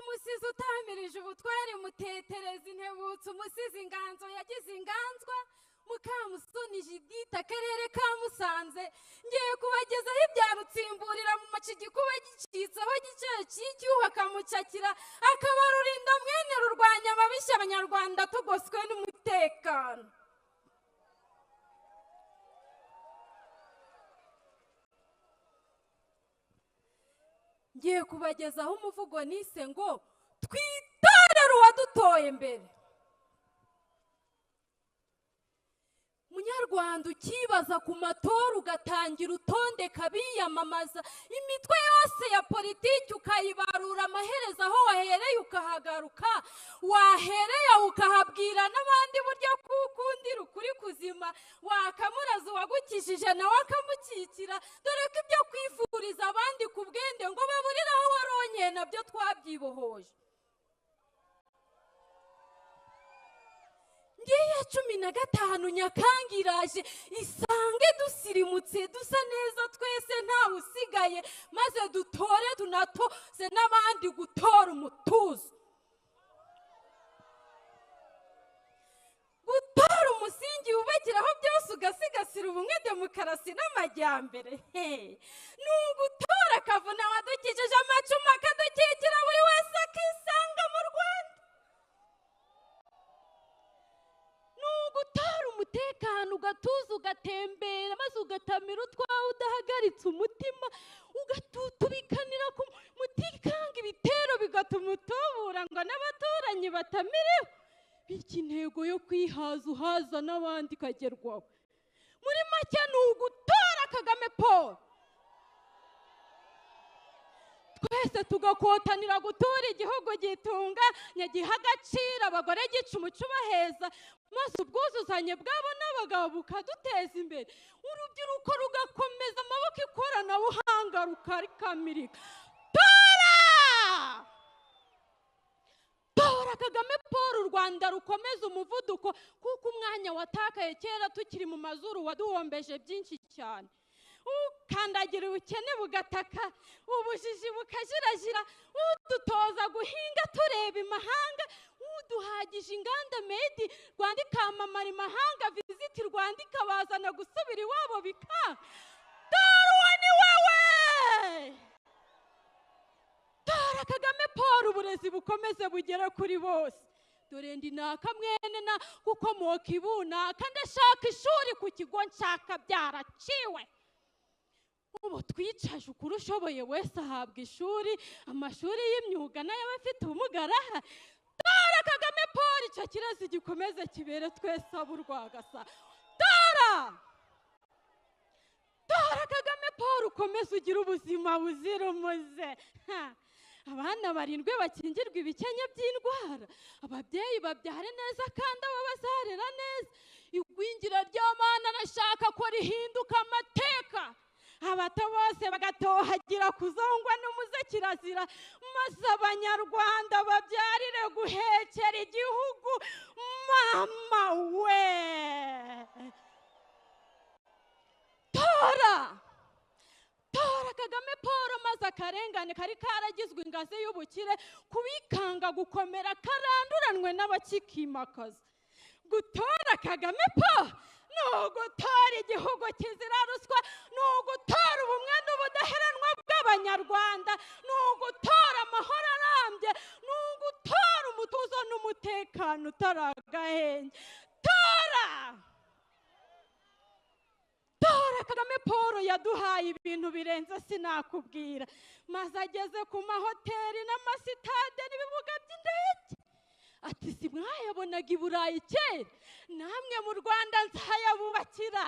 umusizi utamirije ubutware mutetereza intebutse umusizi inganzo yagize inganzwa Mukamusoni Judith akarere ka Musanze ngiye kubagezaho ibya Rutsimburira mu macigi kuba gicitseho giciro cy'icyuho akamucakira akabarurinda mwene rurwanya ababishya abanyarwanda tugoswe n'umutekano. Ngiye kubagezaho umuvugo nise ngo twitorere uwadutoye mbere. Munyarwanda ukibaza ku matora ugatangira utondeka biyamamaza imitwe yose ya politiki ukayibarura amaherezo aho wahereye ukahagaruka wahereye ukahabwira n'abandi buryo kukundira ukuri kuzima wakamuraza uwagukishije nawe akamukikira dore ko ibyo kwifuriza abandi ku bwende ngo baburire aho waronye nabyo twabyibohoje. Ngiye 15 Nyakanga iraje isange dusirimutse dusa neza twese ntawe usigaye maze dutore tunatoze n'abandi gutora umutuzo. Gutora umusingi wubakiraho byose ugasigasira ubumwe demokarasi n'amajyambere. Ni ugutora akavuna wadukikije amacuma akadukikira buri wese akisanga mu Rwanda. Gutora umutekano ugatuza ugatembera maze ugatamira utwawe udahagaritse umutima ugatutubikanira ku mutikanga ibitero bigatuma utubura ngo n'abaturanyi batamireho bityo intego yo kwihaza uhaza n'abandi kagerwaho. Muri make ni ugutora Kagame Paul twese tugakotanira gutura igihugu gitunga nyagiha agaciro abagore gica umuco baheza maze ubwuzuzanye bwabo n'abagabo bukaduteza imbere urubyiruko rugakomeza amaboko ikoranabuhanga rukarikamilika. Tora Kagame Paul u Rwanda rukomeza umuvuduko kuko umwanya watakaye kera tukiri mu mazuru waduhombeje byinshi cyane. Ukandagira ubukene bugataka ubujiji bukajirajira udutoza guhinga tureba imahanga uduhagije inganda made Rwanda ikamamara imahanga visit Rwanda ikabazana gusubira iwabo bika. Tora ni wewe Tora Kagame Paul uburezi bukomeze bugera kuri bose dore ndi nakamwene na gukomoka ibuna kandi ashaka ishuri ku kigo nshaka byaraciwe. Ubu twicaje ukuri ushoboye wese ahabwa ishuri amashuri y'imyuga n'ay'abafite ubumuga araha. Tora Kagame Paul icyo kirezi gikomeze kibere twese aburwagasa. Tora Kagame Paul ukomeze ugira ubuzima buzira umuze. Abana 7 bakingirwa ibikenya by'indwara ababyeyi babyare neza kandi abo bazarera neza. Igwingira ry'abana nashaka ko rihinduka amateka abato bose bagatohagira kuzongwa n'umuze kirazira maze abanyarwanda babyarire guhekera igihugu mama we. Tora Kagame Paul maze akarengane kari karagizwe ingazi y'ubukire kubikanga gukomera karanduranwe n'abakikimakaza. Gutora Kagame Paul ni ugutora igihugu kizira ruswa ni ugutora ubumwe n'ubudaheranwa bw'abanyarwanda ni ugutora amahoro arambye ni ugutora umutuzo n'umutekano utaragahenge. Tora Kagame Paul yaduhaye ibintu birenze sinakubwira maze ageze ku mahoteli n'amasitade n'ibibuga by'indege ati si mwayabonaga i Burayi kera namwe mu Rwanda nzayabubakira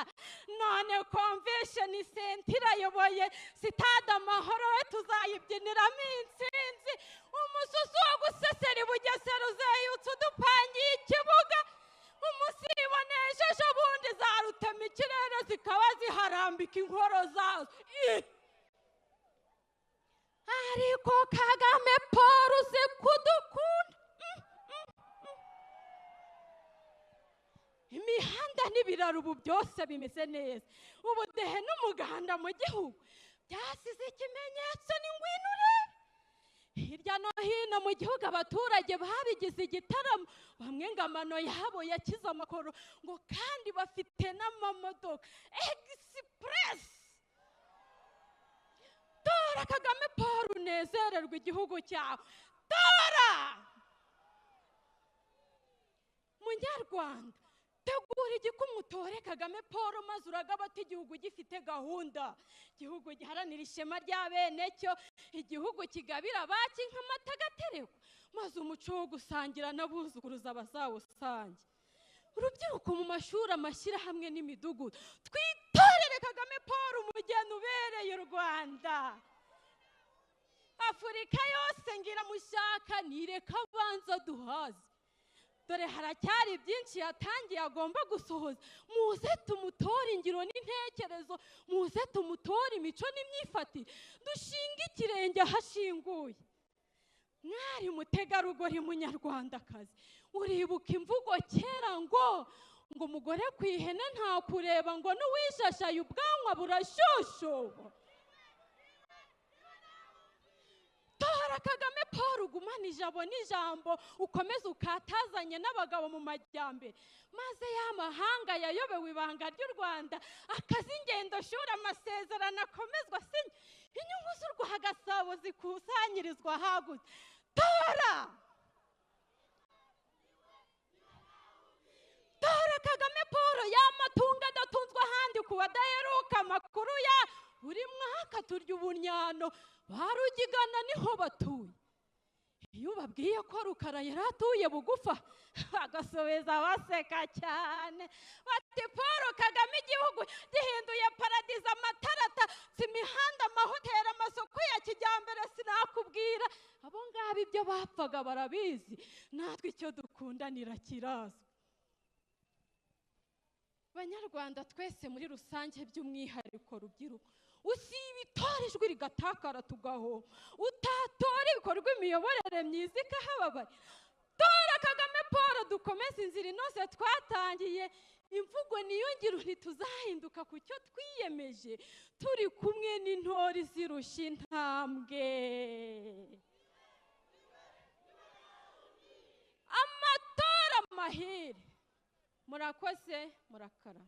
none convention center irayoboye sitade Amahoro we tuzayibyiniramo intsinzi umususu wo gusesera Bugesera uzayutse udupangiye ikibuga umusibonesheje ubundi zarutema ikirere zikaba ziharambika inkoro zazo. Ariko Kagame Paul uzi kudukunda imihanda n'ibiraro ubu byose bimeze neza ubudehe n'umuganda mu gihugu byasize ikimenyetso n'ingwino urebe hirya no hino mu gihugu abaturage babigize igitaramo, bamwe ngo amano yabo yakize amakoro, ngo kandi bafite n'amamodoka egisipuresi. Tora Kagame Paul, unezererwe igihugu cyawe. Tora Munyarwanda, tegura igikumwe utore Kagame Paul, maze uragaba ati igihugu gifite gahunda, igihugu giharanira ishema rya bene cyo, igihugu kigabira abaki nk'amata agaterekwa, maze umuco wo gusangira n'abuzukuruza bazawusange. Urubyiruko mu mashuri, amashyirahamwe n'imidugudu, twitorere Kagame Paul, umugeni ubereye u Rwanda. Afurika yose ngira mushaka, nireka abanza duhaze, dore haracyari byinshi yatangiye agomba gusohoza. Muze tumutore ingiro n'intekerezo, muze tumutore imico n'imyifatire, dushinga ikirenge ahashinguye. Mwari mutegarugori munyarwandakazi, uribuka imvugo kera ngo umugore ku ihene nta kureba, ngo n'uwishashaye ubwanwa burashushuba. Tora Kagame Paul, ugumana ijabo n'ijambo, ukomeze ukatazanye n'abagabo mu majyambere, maze y'amahanga yayobewe ibanga ry'u Rwanda akazi ingendo shuri, amasezerano akomezwa asinya, inyungu z'urwa Gasabo zikusanyirizwa hagutse. Tora Kagame Paul, y'amatungo adatunzwe ahandi ku badaheruka amakuru ya buri mwaka turya ubunyano, barugigana niho batuye. Iyo babwiye ko Rukara yari atuye bugufa, agasobeza baseka cyane bati Paul Kagame igihugu gihinduye paradizo, amatarata, imihanda, amahoteli, amasoko ya kijyambere sinakubwira. Abo ngabo ibyo bapfaga barabizi, natwe icyo dukundanira kirazwi. Banyarwanda twese muri rusange, by'umwihariko rubyiruko, usiba itora ijwi rigatakara tugaho, utatora ibikorwa imiyoborere myiza ikahababara. Tora Kagame Paul, dukomeze inzira inoze twatangiye, imvugo niyo ngiro ntituzahinduka ku cyo twiyemeje, turi kumwe n'intore zirusha intambwe. Amatora mahire, murakoze, murakara.